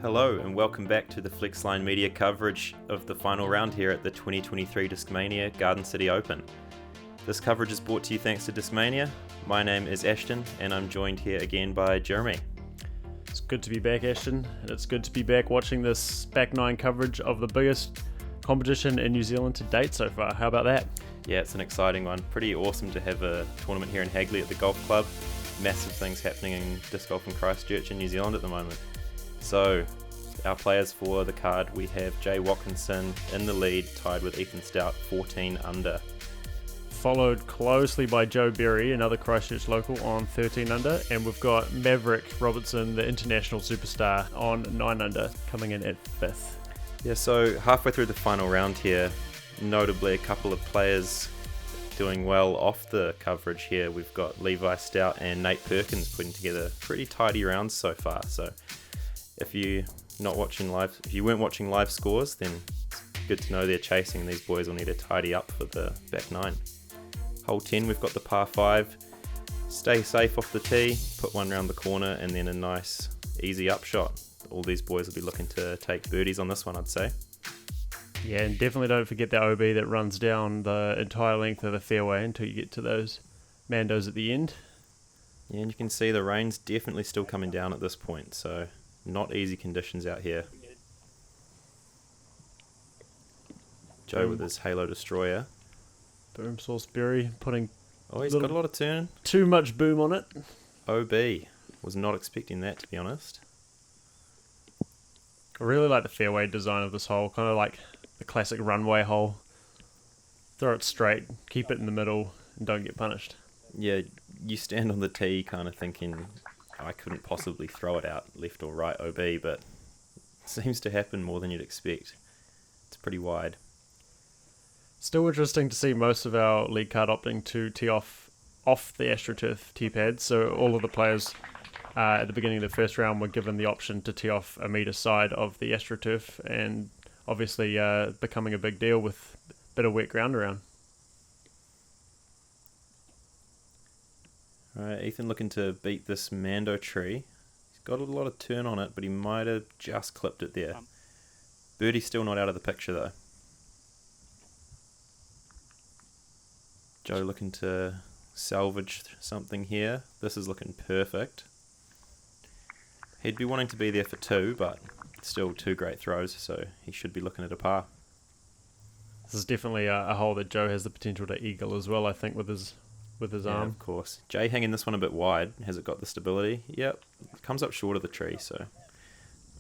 Hello and welcome back to the Flexline Media coverage of the final round here at the 2023 Discmania Garden City Open. This coverage is brought to you thanks to Discmania. My name is Ashton and I'm joined here again by Jeremy. It's good to be back, Ashton, and it's good to be back watching this back nine coverage of the biggest competition in New Zealand to date so far. How about that? Yeah, it's an exciting one. Pretty awesome to have a tournament here in Hagley at the golf club. Massive things happening in disc golf in Christchurch in New Zealand at the moment. So, our players for the card, we have Jay Watkinson in the lead, tied with Ethan Stout, 14 under. Followed closely by Joe Berry, another Christchurch local, on 13 under. And we've got Maverick Robertson, the international superstar, on 9 under, coming in at 5th. Yeah, so halfway through the final round here, notably a couple of players doing well off the coverage here. We've got Levi Stout and Nate Perkins putting together pretty tidy rounds so far. So if you weren't watching live scores, then it's good to know they're chasing, and these boys will need to tidy up for the back nine. Hole 10, we've got the par 5. Stay safe off the tee, put one round the corner, and then a nice easy upshot. All these boys will be looking to take birdies on this one, I'd say. Yeah, and definitely don't forget the OB that runs down the entire length of the fairway until you get to those Mandos at the end. Yeah, and you can see the rain's definitely still coming down at this point, so not easy conditions out here. Joe with his Halo Destroyer. Boom, Salisbury putting... Oh, he's got a lot of turn. Too much boom on it. OB. Was not expecting that, to be honest. I really like the fairway design of this hole, kind of like the classic runway hole. Throw it straight, keep it in the middle, and don't get punished. Yeah, you stand on the tee kind of thinking, I couldn't possibly throw it out left or right OB, but it seems to happen more than you'd expect. It's pretty wide. Still interesting to see most of our league card opting to tee off the AstroTurf tee pad, so all of the players at the beginning of the first round were given the option to tee off a metre side of the AstroTurf, and obviously becoming a big deal with a bit of wet ground around. Alright, Ethan looking to beat this Mando tree. He's got a lot of turn on it, but he might have just clipped it there. Birdie's still not out of the picture though. Joe looking to salvage something here. This is looking perfect. He'd be wanting to be there for 2, but still 2 great throws, so he should be looking at a par. This is definitely a hole that Joe has the potential to eagle as well, I think, with his arm. Of course. Jay hanging this one a bit wide. Has it got the stability? Yep. Comes up short of the tree, so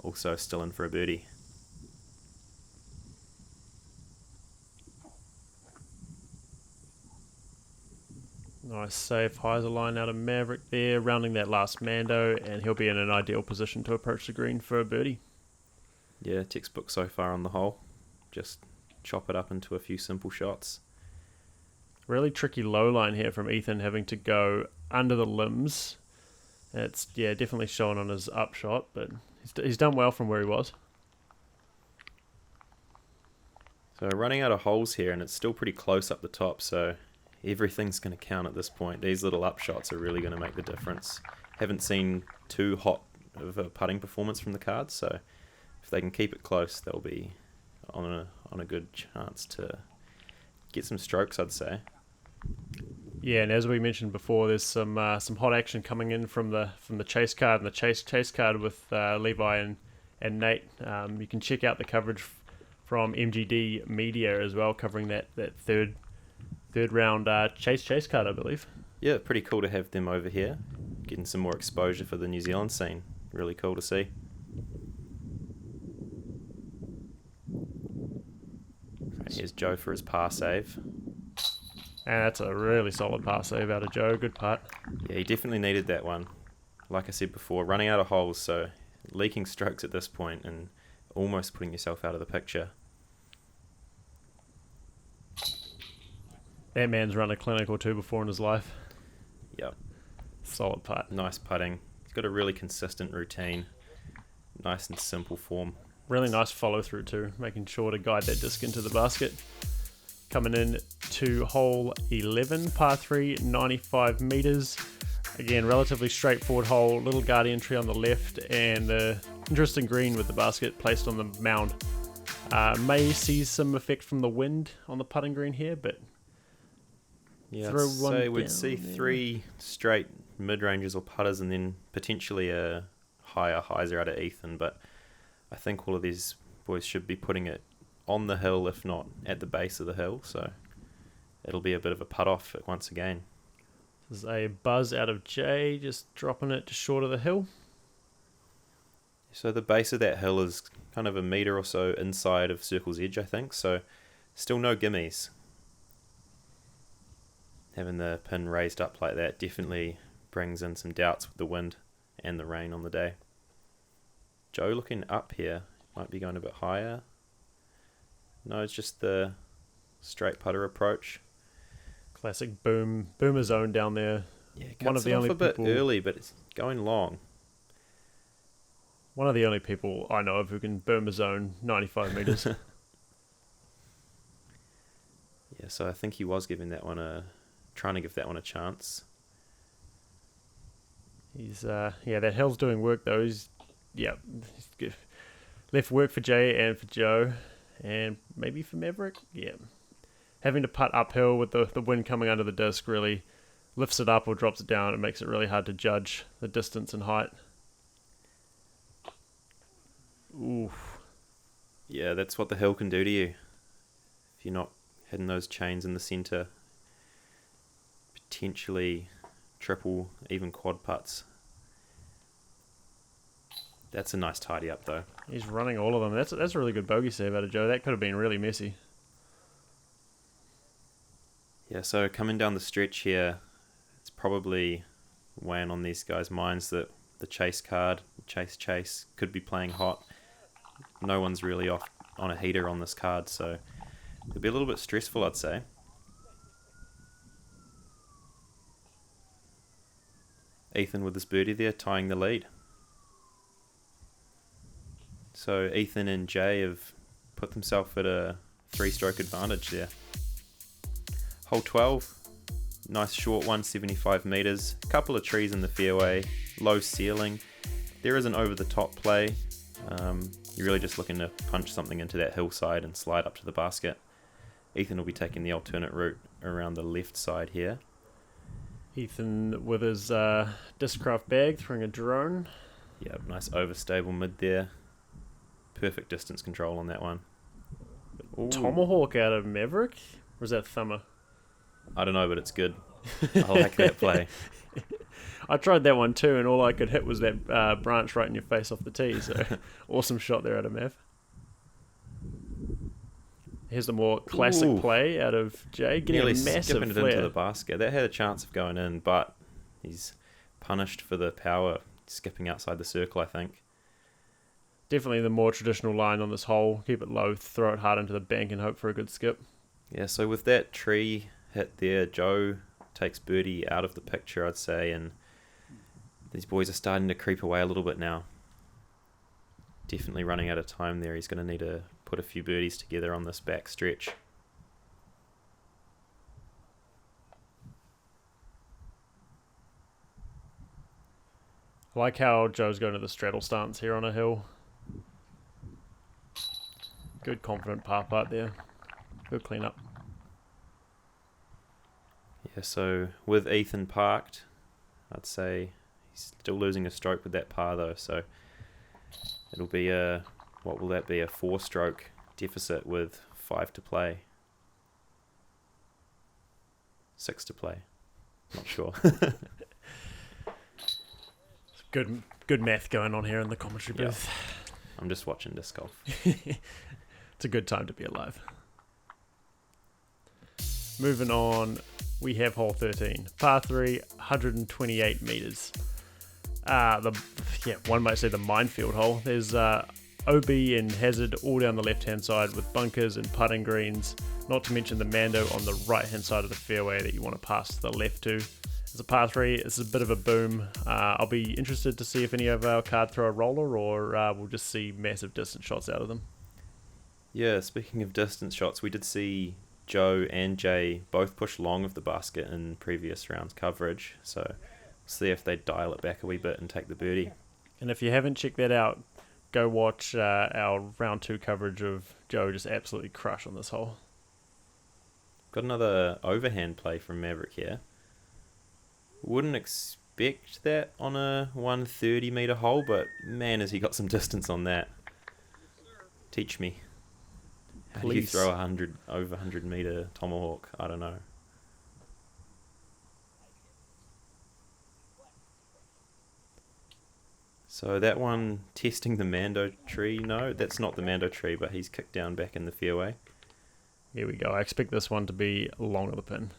also still in for a birdie. Nice safe hyzer line out of Maverick there, rounding that last Mando, and he'll be in an ideal position to approach the green for a birdie. Yeah, textbook so far on the hole. Just chop it up into a few simple shots. Really tricky low line here from Ethan, having to go under the limbs. It's definitely shown on his upshot, but he's done well from where he was. So running out of holes here, and it's still pretty close up the top, so everything's going to count at this point. These little upshots are really going to make the difference. Haven't seen too hot of a putting performance from the cards, so if they can keep it close, they'll be on a good chance to get some strokes, I'd say. Yeah, and as we mentioned before, there's some hot action coming in from the chase card and the chase card with Levi and Nate. You can check out the coverage from MGD Media as well, covering that third round chase card, I believe. Yeah, pretty cool to have them over here, getting some more exposure for the New Zealand scene. Really cool to see. Right, here's Joe for his par save. And that's a really solid par save out of Joe. Good putt. Yeah, he definitely needed that one. Like I said before, running out of holes, so leaking strokes at this point and almost putting yourself out of the picture. That man's run a clinic or 2 before in his life. Yep. Solid putt. Nice putting. He's got a really consistent routine. Nice and simple form. Really nice follow through too, making sure to guide that disc into the basket. Coming in to hole 11, par 3, 95 metres. Again, relatively straightforward hole, little guardian tree on the left, and the Interesting green with the basket placed on the mound. May see some effect from the wind on the putting green here, but yeah, throw one so we'd down see there. 3 straight mid-ranges or putters and then potentially a higher hyzer out of Ethan, but I think all of these boys should be putting it on the hill, if not at the base of the hill, so it'll be a bit of a putt-off once again. There's a buzz out of Jay, just dropping it just short of the hill. So the base of that hill is kind of a metre or so inside of circle's edge, I think, so still no gimmies. Having the pin raised up like that definitely brings in some doubts with the wind and the rain on the day. Joe looking up here, might be going a bit higher. No, it's just the straight putter approach. Classic boomer zone down there. Yeah, One of cuts the it off only a bit people- early, but it's going long. One of the only people I know of who can boom a zone 95 metres. Yeah, so I think he was trying to give that one a chance. He's that hill's doing work though. He's good. Left work for Jay and for Joe, and maybe for Maverick. Yeah, having to putt uphill with the wind coming under the disc really lifts it up or drops it down. It makes it really hard to judge the distance and height. Oof. Yeah, that's what the hill can do to you. If you're not hitting those chains in the centre, potentially triple, even quad putts. That's a nice tidy up though. He's running all of them. That's a really good bogey save out of Joe. That could have been really messy. Yeah, so coming down the stretch here, it's probably weighing on these guys' minds that the chase card, chase, could be playing hot. No one's really off on a heater on this card, so it'll be a little bit stressful, I'd say. Ethan with his birdie there, tying the lead. So Ethan and Jay have put themselves at a 3-stroke advantage there. Hole 12, nice short one, 75 metres. Couple of trees in the fairway, low ceiling. There is an over-the-top play. You're really just looking to punch something into that hillside and slide up to the basket. Ethan will be taking the alternate route around the left side here. Ethan with his Discraft bag, throwing a drone. Yeah, nice overstable mid there. Perfect distance control on that one. Ooh. Tomahawk out of Maverick? Or is that Thumber? I don't know, but it's good. I like that play. I tried that one too, and all I could hit was that branch right in your face off the tee. So awesome shot there out of Mav. Here's the more classic play out of Jay, getting Nearly a massive skipping it flare. into the basket. That had a chance of going in, but he's punished for the power skipping outside the circle, I think. Definitely the more traditional line on this hole. Keep it low, throw it hard into the bank, and hope for a good skip. Yeah, so with that tree hit there, Joe takes birdie out of the picture, I'd say, and these boys are starting to creep away a little bit now. Definitely running out of time there. He's going to need to put a few birdies together on this back stretch. I like how Joe's going to the straddle stance here on a hill. Good confident par putt there. Good clean up. Yeah, so with Ethan parked, I'd say he's still losing a stroke with that par though, so it'll be what will that be, a 4-stroke deficit with 5 to play. 6 to play. Not sure. Good math going on here in the commentary Yep. booth. I'm just watching disc golf. It's a good time to be alive. Moving on, we have hole 13. Par 3, 128 metres. One might say the minefield hole. There's OB and hazard all down the left-hand side with bunkers and putting greens, not to mention the Mando on the right-hand side of the fairway that you want to pass to the left to. It's a par 3. It's a bit of a boom. I'll be interested to see if any of our card throw a roller or we'll just see massive distance shots out of them. Yeah, speaking of distance shots, we did see Joe and Jay both push long of the basket in previous rounds coverage, so see if they dial it back a wee bit and take the birdie. And if you haven't checked that out, go watch our round 2 coverage of Joe just absolutely crush on this hole. Got another overhand play from Maverick here. Wouldn't expect that on a 130 metre hole, but man, has he got some distance on that. Teach me. How do you throw over 100 metre tomahawk? I don't know. So that one testing the Mando tree. No, that's not the Mando tree, but he's kicked down back in the fairway. Here we go. I expect this one to be long of the pin.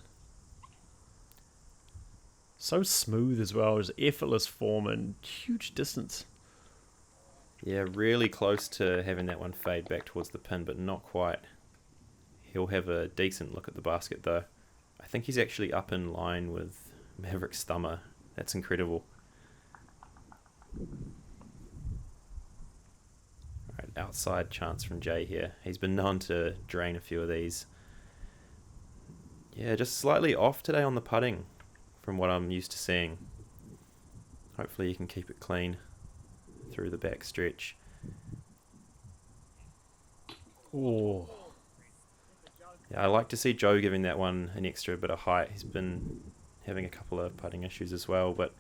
So smooth as well, just effortless form and huge distance. Yeah, really close to having that one fade back towards the pin, but not quite. He'll have a decent look at the basket though. I think he's actually up in line with Maverick's thumber. That's incredible. Alright, outside chance from Jay here. He's been known to drain a few of these. Yeah, just slightly off today on the putting from what I'm used to seeing. Hopefully you can keep it clean through the back stretch. Oh. Yeah, I like to see Joe giving that one an extra bit of height. He's been having a couple of putting issues as well, but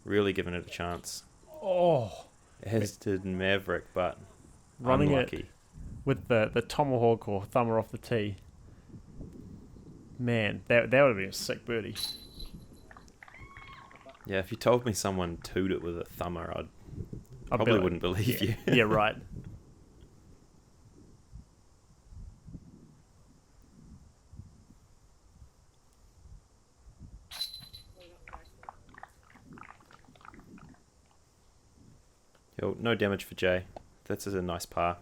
really giving it a chance. Oh. As did Maverick, but running unlucky. It with the tomahawk or thumber off the tee. Man, that would have been a sick birdie. Yeah, if you told me someone tooed it with a thumber, I'd probably wouldn't believe you. Yeah, right. Yo, no damage for Jay. That's a nice par.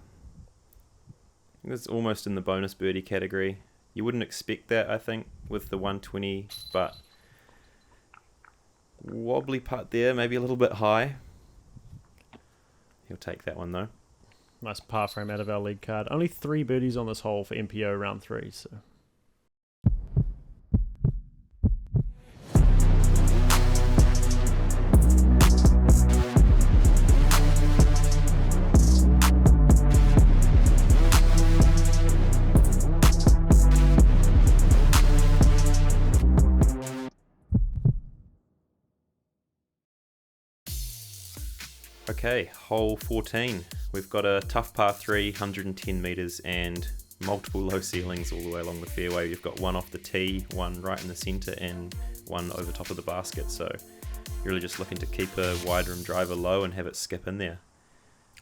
It's almost in the bonus birdie category. You wouldn't expect that, I think, with the 120, but wobbly putt there, maybe a little bit high. He'll take that one though. Nice par frame out of our lead card. Only 3 birdies on this hole for MPO round 3, so. Okay, hole 14. We've got a tough par 3, 110 metres and multiple low ceilings all the way along the fairway. You've got one off the tee, one right in the centre and one over top of the basket. So you're really just looking to keep a wide rim driver low and have it skip in there.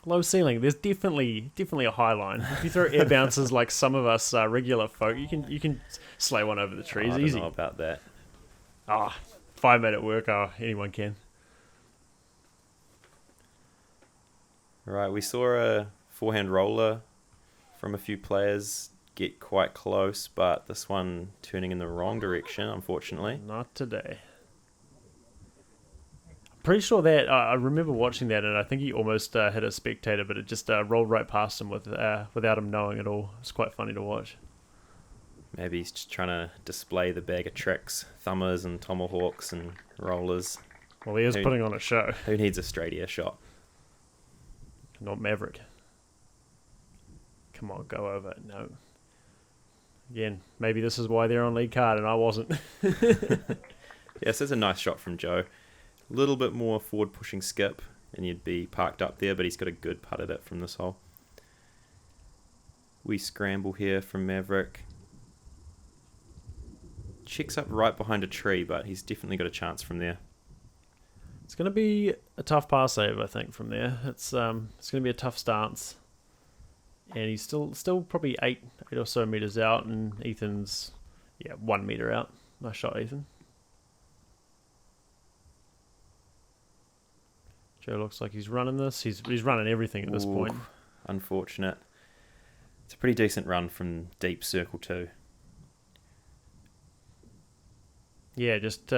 Low ceiling. There's definitely a high line. If you throw air bounces like some of us regular folk, you can slay one over the trees. I easy. don't know about that. 5 minute work. Anyone can. Right, we saw a forehand roller from a few players get quite close, but this one turning in the wrong direction, unfortunately. Not today. Pretty sure that I remember watching that, and I think he almost hit a spectator, but it just rolled right past him without him knowing at all. It's quite funny to watch. Maybe he's just trying to display the bag of tricks, thumbers and tomahawks and rollers. Well, he is putting on a show. Who needs a straight air shot? Not Maverick. Come on, go over. No. Again, maybe this is why they're on lead card and I wasn't. Yes, it's a nice shot from Joe. A little bit more forward pushing skip and you'd be parked up there, but he's got a good putt at it from this hole. We scramble here from Maverick. Checks up right behind a tree, but he's definitely got a chance from there. It's going to be a tough par save, I think, from there. It's going to be a tough stance. And he's still probably 8 or so metres out, and Ethan's 1 metre out. Nice shot, Ethan. Joe looks like he's running this. He's running everything at this point. Unfortunate. It's a pretty decent run from deep circle too. Yeah, just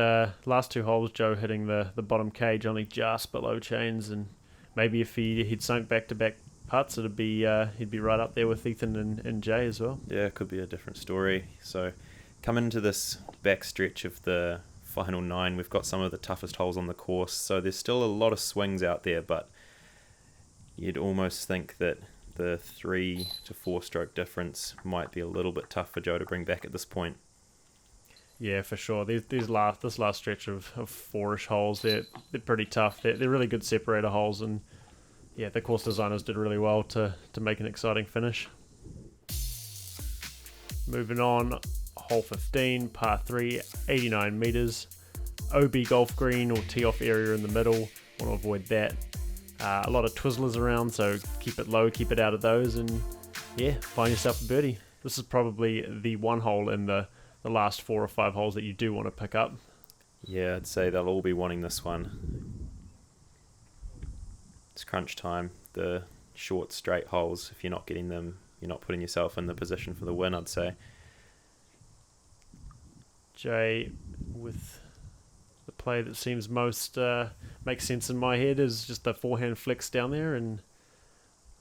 last 2 holes, Joe hitting the bottom cage only just below chains, and maybe if he'd sunk back-to-back putts, he'd be right up there with Ethan and Jay as well. Yeah, it could be a different story. So coming into this back stretch of the final 9, we've got some of the toughest holes on the course, so there's still a lot of swings out there, but you'd almost think that the 3 to 4 stroke difference might be a little bit tough for Joe to bring back at this point. Yeah, for sure. This last stretch of 4-ish holes, they're pretty tough. They're really good separator holes, and yeah, the course designers did really well to make an exciting finish. Moving on, hole 15, par 3, 89 metres. OB golf green or tee off area in the middle. Want to avoid that. A lot of Twizzlers around, so keep it low, keep it out of those, and yeah, find yourself a birdie. This is probably the one hole in the last 4 or 5 holes that you do want to pick up. Yeah, I'd say they'll all be wanting this one. It's crunch time. The short, straight holes, if you're not getting them, you're not putting yourself in the position for the win, I'd say. Jay, with the play that seems most makes sense in my head, is just the forehand flex down there, and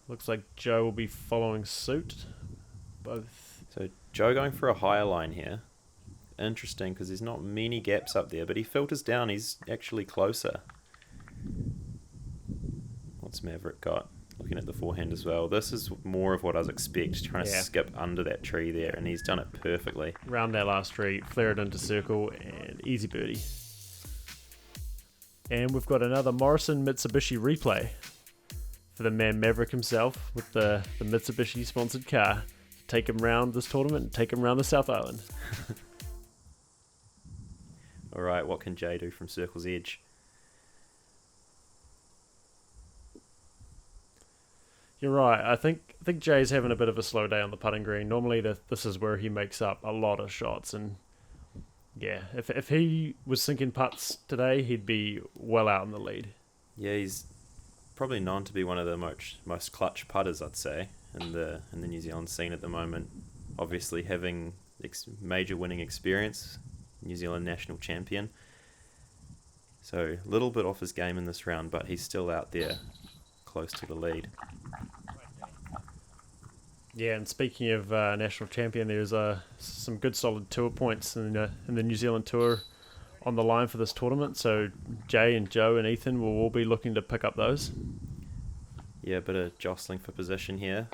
looks like Joe will be following suit. Both. So Joe going for a higher line here. Interesting, because there's not many gaps up there, but he filters down. He's actually closer. What's Maverick got? Looking at the forehand as well. This is more of what I was expecting, trying to skip under that tree there, and he's done it perfectly. Round that last tree, flare it into circle, and easy birdie. And we've got another Morrison Mitsubishi replay for the man Maverick himself with the Mitsubishi sponsored car. Take him round this tournament and take him round the South Island. All right, what can Jay do from Circle's edge? You're right. I think Jay's having a bit of a slow day on the putting green. Normally, this is where he makes up a lot of shots, and yeah, if he was sinking putts today, he'd be well out in the lead. Yeah, he's probably known to be one of the most clutch putters, I'd say, in the New Zealand scene at the moment. Obviously, having major winning experience, New Zealand national champion. So a little bit off his game in this round, but he's still out there, close to the lead. Yeah, and speaking of national champion, there's some good solid tour points in the New Zealand tour on the line for this tournament. So Jay and Joe and Ethan will all be looking to pick up those. Yeah, a bit of jostling for position here.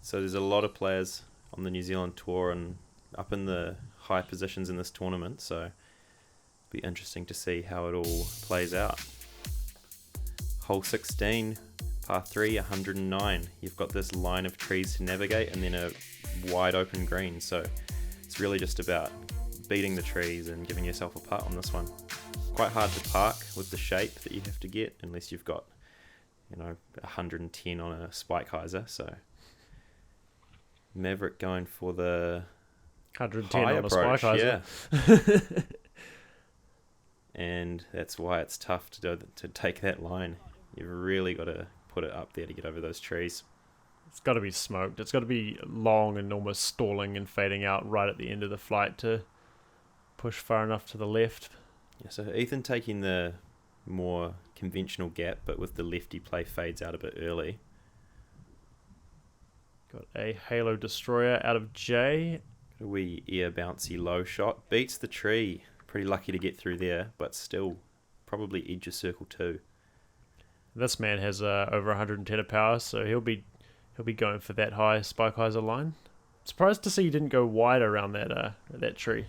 So there's a lot of players on the New Zealand tour and up in the high positions in this tournament. So it'll be interesting to see how it all plays out. Hole 16. Par 3, 109. You've got this line of trees to navigate and then a wide open green. So it's really just about beating the trees and giving yourself a putt on this one. Quite hard to park with the shape that you have to get unless you've got, 110 on a spike hyzer. So Maverick going for the 110 high on approach, a spike hyzer. yeah. And that's why it's tough to take that line. You've really got to put it up there to get over those trees. It's got to be smoked. It's got to be long and almost stalling and fading out right at the end of the flight to push far enough to the left. Yeah, so Ethan taking the more conventional gap, but with the lefty play fades out a bit early. Got a Halo Destroyer out of Jay. A wee ear bouncy low shot. Beats the tree. Pretty lucky to get through there, but still probably edge of circle 2. This man has over 110 of power, so he'll be going for that high spike hyzer line. Surprised to see he didn't go wide around that tree.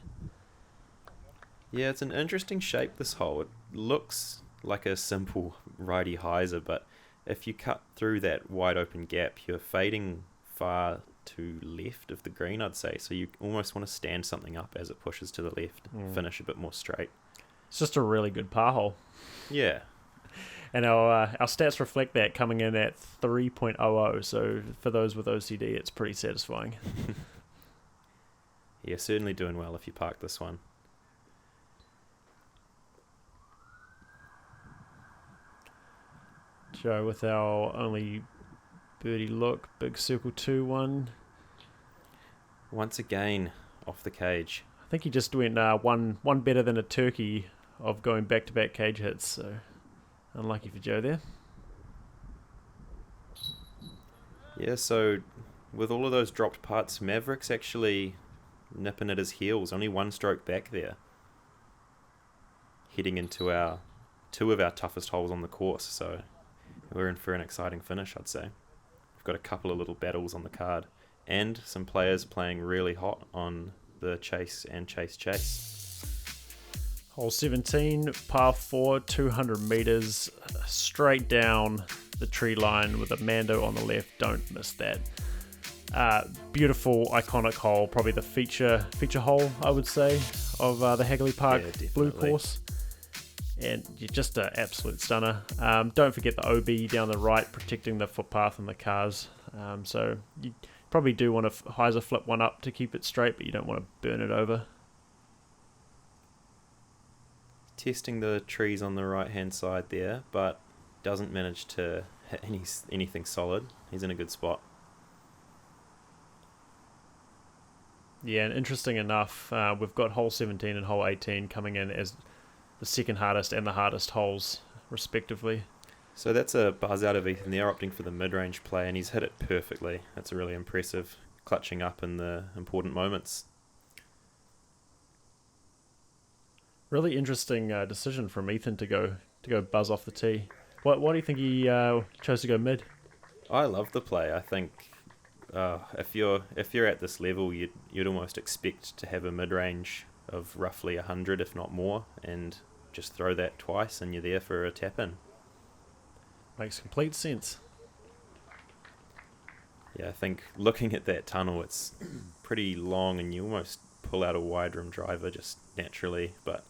Yeah, it's an interesting shape, this hole. It looks like a simple righty hyzer, but if you cut through that wide open gap, you're fading far to left of the green, I'd say. So you almost want to stand something up as it pushes to the left, finish a bit more straight. It's just a really good par hole. Yeah. And our stats reflect that, coming in at 3.00. So for those with OCD, it's pretty satisfying. Yeah, certainly doing well if you park this one. Joe with our only birdie look, big circle 2 one. Once again, off the cage. I think he just went one better than a turkey of going back-to-back cage hits. So unlucky for Joe there. Yeah, so with all of those dropped putts, Maverick's actually nipping at his heels. Only one stroke back there. Heading into two of our toughest holes on the course. So we're in for an exciting finish, I'd say. We've got a couple of little battles on the card, and some players playing really hot on the chase and chase. Hole 17, par 4, 200 metres, straight down the tree line with a Mando on the left. Don't miss that. Beautiful, iconic hole, probably the feature hole, I would say, of the Hagley Park Blue course. And just an absolute stunner. Don't forget the OB down the right, protecting the footpath and the cars. So you probably do want to hyzer flip one up to keep it straight, but you don't want to burn it over. Testing the trees on the right hand side there, but doesn't manage to hit anything solid. He's in a good spot. Yeah, and interesting enough, we've got hole 17 and hole 18 coming in as the second hardest and the hardest holes, respectively. So that's a buzz out of Ethan there, opting for the mid-range play, and he's hit it perfectly. That's really impressive, clutching up in the important moments. Really interesting decision from Ethan to go buzz off the tee. What do you think he chose to go mid? I love the play. I think if you're at this level, you'd almost expect to have a mid-range of roughly 100, if not more, and just throw that twice and you're there for a tap-in. Makes complete sense. Yeah, I think looking at that tunnel, it's pretty long and you almost pull out a wide rim driver just naturally, but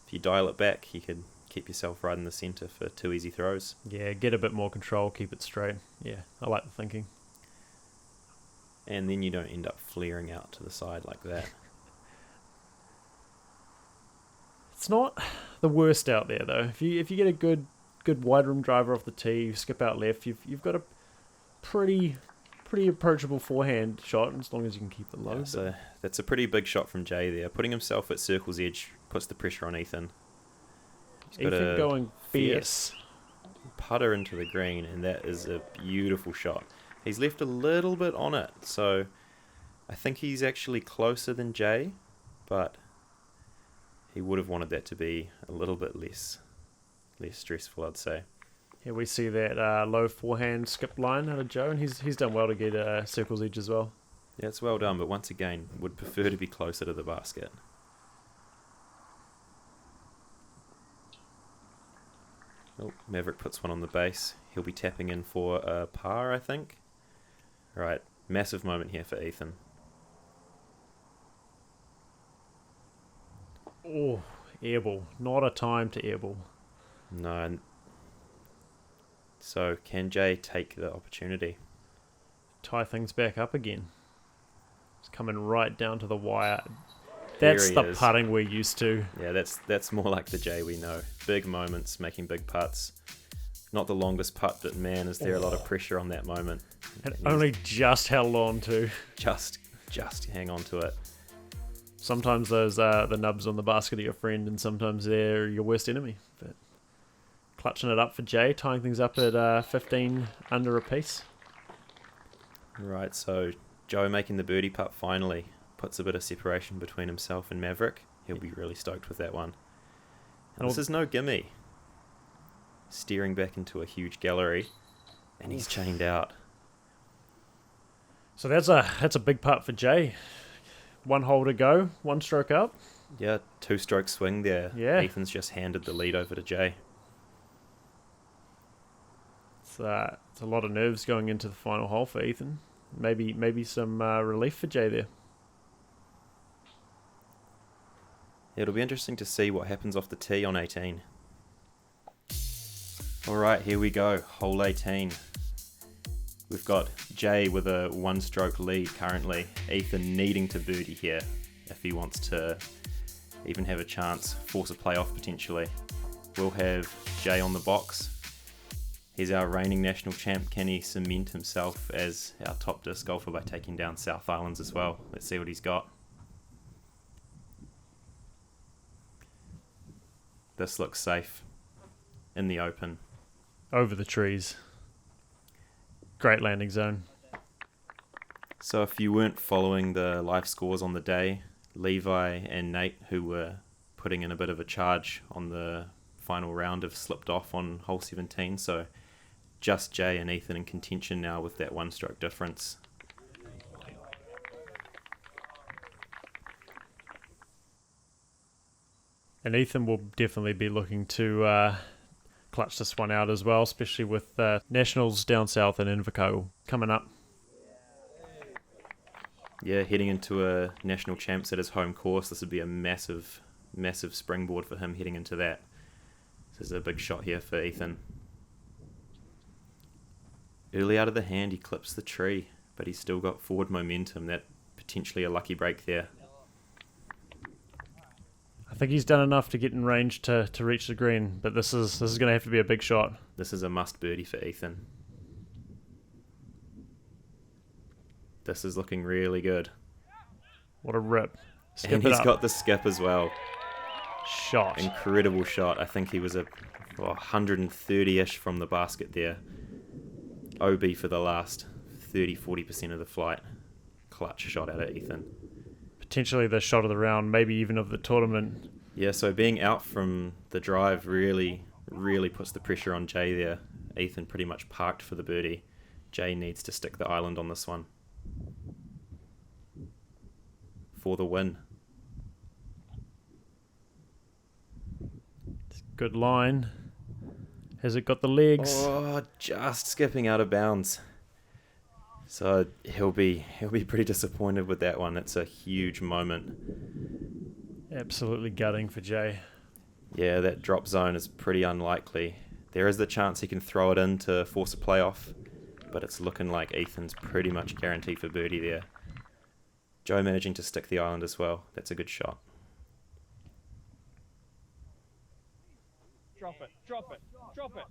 if you dial it back, you could keep yourself right in the centre for 2 easy throws. Yeah, get a bit more control, keep it straight. Yeah, I like the thinking. And then you don't end up flaring out to the side like that. It's not the worst out there though. If you get a good wide rim driver off the tee, you skip out left, you've got a pretty approachable forehand shot, as long as you can keep it low. Yeah, so that's a pretty big shot from Jay there. Putting himself at circle's edge puts the pressure on Ethan. He's got Ethan going fierce putter into the green, and that is a beautiful shot. He's left a little bit on it, so I think he's actually closer than Jay, but he would have wanted that to be a little bit less stressful, I'd say. Here we see that low forehand skip line out of Joe, and he's done well to get circle's edge as well. Yeah, it's well done, but once again, would prefer to be closer to the basket. Oh, Maverick puts one on the base. He'll be tapping in for a par, I think. Right, massive moment here for Ethan. Oh, airball. Not a time to airball. No. So, can Jay take the opportunity? Tie things back up again. It's coming right down to the wire. That's the putting we're used to. Yeah, that's more like the Jay we know. Big moments, making big putts. Not the longest putt, but man, is there a lot of pressure on that moment. And only just held on to. Just hang on to it. Sometimes those the nubs on the basket are your friend, and sometimes they're your worst enemy. But clutching it up for Jay, tying things up at 15 under apiece. Right, so Joe making the birdie putt finally puts a bit of separation between himself and Maverick. He'll be really stoked with that one. And this is no gimme. Steering back into a huge gallery, and he's chained out. So that's a big putt for Jay. 1 hole to go, 1 stroke up. Yeah, 2-stroke swing there. Yeah. Ethan's just handed the lead over to Jay. It's a lot of nerves going into the final hole for Ethan. Maybe some relief for Jay there. It'll be interesting to see what happens off the tee on 18. Alright, here we go. Hole 18. We've got Jay with a 1-stroke lead currently. Ethan needing to birdie here if he wants to even have a chance, force a playoff potentially. We'll have Jay on the box. He's our reigning national champ. Can he cement himself as our top disc golfer by taking down South Islands as well? Let's see what he's got. This looks safe. In the open. Over the trees. Great landing zone. So if you weren't following the live scores on the day, Levi and Nate, who were putting in a bit of a charge on the final round, have slipped off on hole 17. So just Jay and Ethan in contention now with that 1-stroke difference. And Ethan will definitely be looking to clutch this one out as well, especially with Nationals down south in Invercargill coming up. Yeah, heading into a national champs at his home course, this would be a massive, massive springboard for him heading into that. This is a big shot here for Ethan. Early out of the hand, he clips the tree, but he's still got forward momentum. That potentially a lucky break there. I think he's done enough to get in range to reach the green, but this is going to have to be a big shot. This is a must birdie for Ethan. This is looking really good. What a rip. Skip and it he's up. got the skip as well. Shot. Incredible shot. I think he was 130-ish from the basket there. OB for the last 30-40% of the flight. Clutch shot out of Ethan. Potentially the shot of the round, maybe even of the tournament. Yeah, so being out from the drive really, really puts the pressure on Jay there. Ethan pretty much parked for the birdie. Jay needs to stick the island on this one for the win. Good line. Has it got the legs? Oh, just skipping out of bounds. So he'll be pretty disappointed with that one. It's a huge moment. Absolutely gutting for Jay. Yeah, that drop zone is pretty unlikely. There is the chance he can throw it in to force a playoff, but it's looking like Ethan's pretty much guaranteed for birdie there. Joe managing to stick the island as well. That's a good shot. Drop it, drop it, drop it.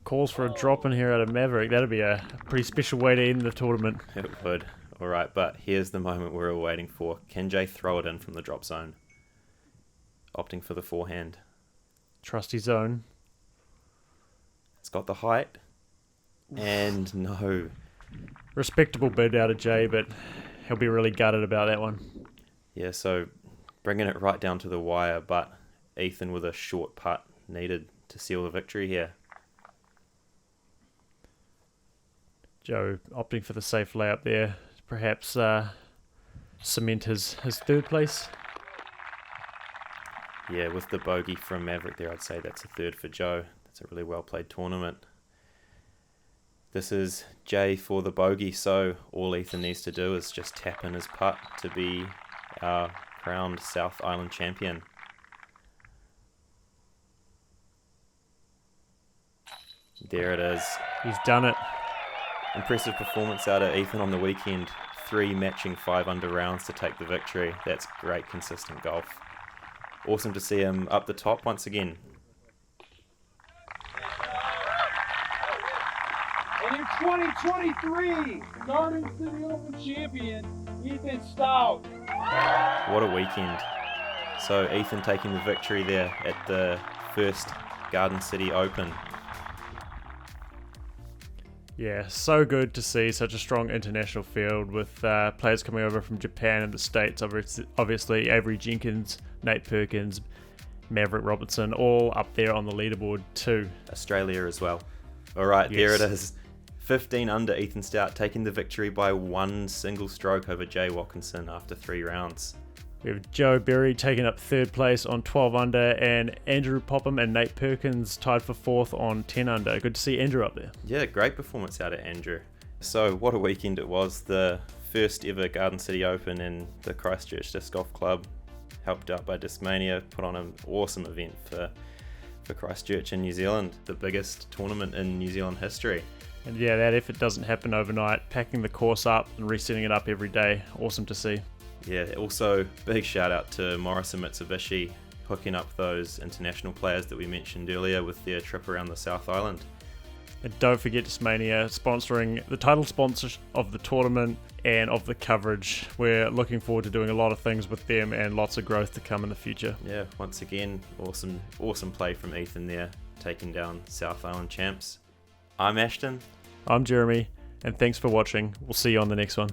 Calls for a drop in here out of Maverick. That'd be a pretty special way to end the tournament. It would. All right, but here's the moment we're all waiting for. Can Jay throw it in from the drop zone? Opting for the forehand. Trusty zone. It's got the height. And no. Respectable bid out of Jay, but he'll be really gutted about that one. Yeah, so bringing it right down to the wire, but Ethan with a short putt needed to seal the victory here. Joe opting for the safe layup there. Perhaps cement his third place. Yeah, with the bogey from Maverick there, I'd say that's a third for Joe. That's a really well played tournament. This is Jay for the bogey, so all Ethan needs to do is just tap in his putt to be our crowned South Island champion. There it is. He's done it. Impressive performance out of Ethan on the weekend. 3 matching 5 under rounds to take the victory. That's great consistent golf. Awesome to see him up the top once again. And in 2023, Garden City Open champion, Ethan Stout. What a weekend. So Ethan taking the victory there at the first Garden City Open. Yeah, so good to see such a strong international field with players coming over from Japan and the States. Obviously, Avery Jenkins, Nate Perkins, Maverick Robertson, all up there on the leaderboard too. Australia as well. All right, Yes. There it is. 15 under, Ethan Stout taking the victory by 1 single stroke over Jay Watkinson after 3 rounds. We have Joe Berry taking up third place on 12 under, and Andrew Popham and Nate Perkins tied for fourth on 10 under. Good to see Andrew up there. Yeah, great performance out of Andrew. So what a weekend it was. The first ever Garden City Open in the Christchurch Disc Golf Club, helped out by Discmania, put on an awesome event for Christchurch in New Zealand, the biggest tournament in New Zealand history. And yeah, that effort doesn't happen overnight. Packing the course up and resetting it up every day. Awesome to see. Yeah, also big shout out to Morrison Mitsubishi hooking up those international players that we mentioned earlier with their trip around the South Island. And don't forget Discmania sponsoring the title sponsor of the tournament and of the coverage. We're looking forward to doing a lot of things with them and lots of growth to come in the future. Yeah, once again, awesome play from Ethan there, taking down South Island champs. I'm Ashton. I'm Jeremy, and thanks for watching. We'll see you on the next one.